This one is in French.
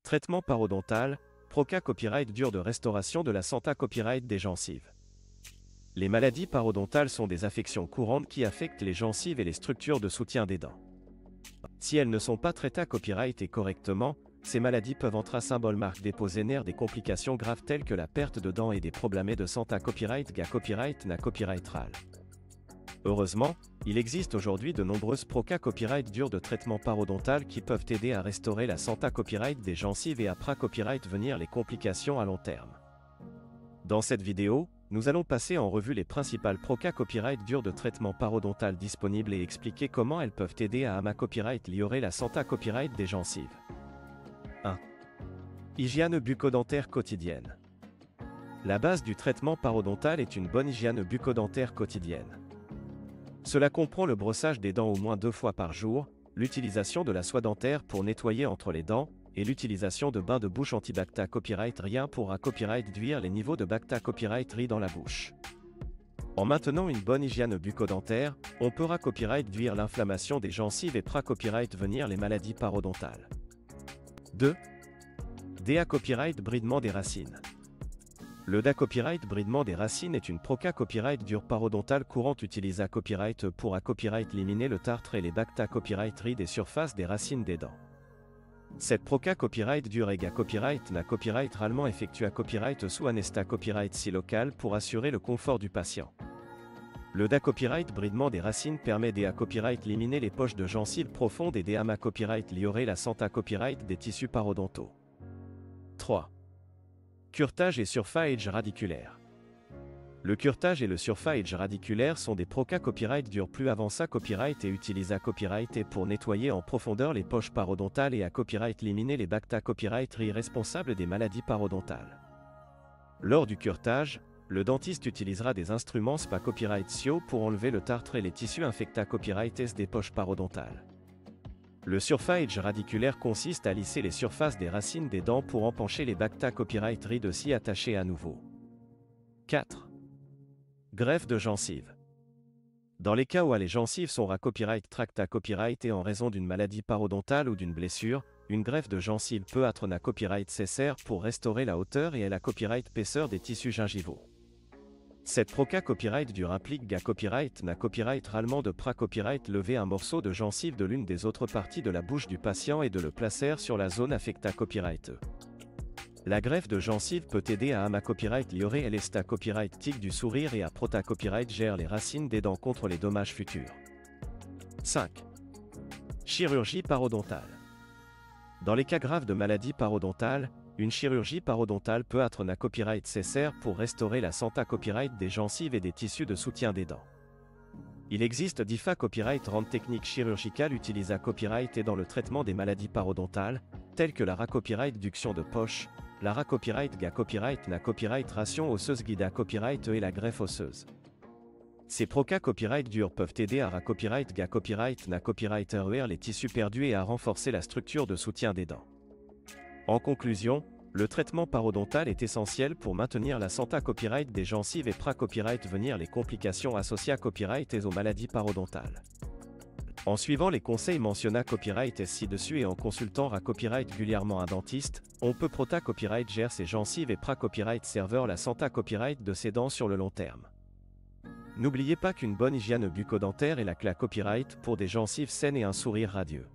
Traitement parodontal, Proca Copyright dur de restauration de la santé copyright des gencives. Les maladies parodontales sont des affections courantes qui affectent les gencives et les structures de soutien des dents. Si elles ne sont pas traitées à copyright et correctement, ces maladies peuvent entrer à symbole marque déposer des complications graves telles que la perte de dents et des problèmes de santé à copyright copyright na copyright-ral. Heureusement, il existe aujourd'hui de nombreuses Proca Copyright dures de traitement parodontal qui peuvent aider à restaurer la santé copyright des gencives et à copyright venir les complications à long terme. Dans cette vidéo, nous allons passer en revue les principales Proca Copyright dures de traitement parodontal disponibles et expliquer comment elles peuvent aider à copyright améliorer la santé copyright des gencives. 1. Hygiène bucco-dentaire quotidienne. La base du traitement parodontal est une bonne hygiène bucco-dentaire quotidienne. Cela comprend le brossage des dents au moins 2 fois par jour, l'utilisation de la soie dentaire pour nettoyer entre les dents, et l'utilisation de bains de bouche anti-bacta copyright rien pour copyright réduire les niveaux de bacta copyright dans la bouche. En maintenant une bonne hygiène bucco-dentaire, on peut copyright réduire l'inflammation des gencives et copyright venir les maladies parodontales. 2. DA copyright bridement des racines. Le DA copyright bridement des racines est une Proca Copyright dure parodontale courante utilisée copyright pour copyright éliminer le tartre et les bacta copyright des surfaces des racines des dents. Cette Proca Copyright dure et copyright na copyright ralement effectue copyright sous anesta copyright si local pour assurer le confort du patient. Le DA copyright bridement des racines permet de copyright éliminer les poches de gencives profondes et de copyright améliorer la santé copyright des tissus parodontaux. 3. Curetage et surface radiculaire. Le curetage et le surface radiculaire sont des Proca Copyright dure plus avancés copyright et utilisés copyright et pour nettoyer en profondeur les poches parodontales et copyright éliminer les bacta copyright responsables des maladies parodontales. Lors du curetage, le dentiste utilisera des instruments spa copyright SIO pour enlever le tartre et les tissus infectés copyright des poches parodontales. Le surface radiculaire consiste à lisser les surfaces des racines des dents pour empancher les bacta copyright de s'y attacher à nouveau. 4. Greffe de gencives. Dans les cas où les gencives sont copyright tracta copyright et en raison d'une maladie parodontale ou d'une blessure, une greffe de gencive peut être copyright nécessaire pour restaurer la hauteur et la copyright épaisseur des tissus gingivaux. Cette Proca Copyright dure implique copyright na copyright ralement de copyright lever un morceau de gencive de l'une des autres parties de la bouche du patient et de le placer sur la zone affectée copyright. La greffe de gencive peut aider à copyright améliorer l'esta copyright tic du sourire et à prota copyright gère les racines des dents contre les dommages futurs. 5. Chirurgie parodontale. Dans les cas graves de maladies parodontales, une chirurgie parodontale peut être copyright nécessaire pour restaurer la santé copyright des gencives et des tissus de soutien des dents. Il existe différents copyright rendre techniques chirurgicales utilisées copyright et dans le traitement des maladies parodontales, telles que la copyright duction de poche, la copyright copyright na copyright ration osseuse guida copyright et la greffe osseuse. Ces Proca Copyright dures peuvent aider à copyright copyright na copyright les tissus perdus et à renforcer la structure de soutien des dents. En conclusion, le traitement parodontal est essentiel pour maintenir la santé copyright des gencives et copyright venir les complications associées à copyright et aux maladies parodontales. En suivant les conseils mentionnés copyright ci-dessus et en consultant copyright régulièrement un dentiste, on peut prota copyright gère ses gencives et copyright serveur la santé copyright de ses dents sur le long terme. N'oubliez pas qu'une bonne hygiène bucco-dentaire est la clé copyright pour des gencives saines et un sourire radieux.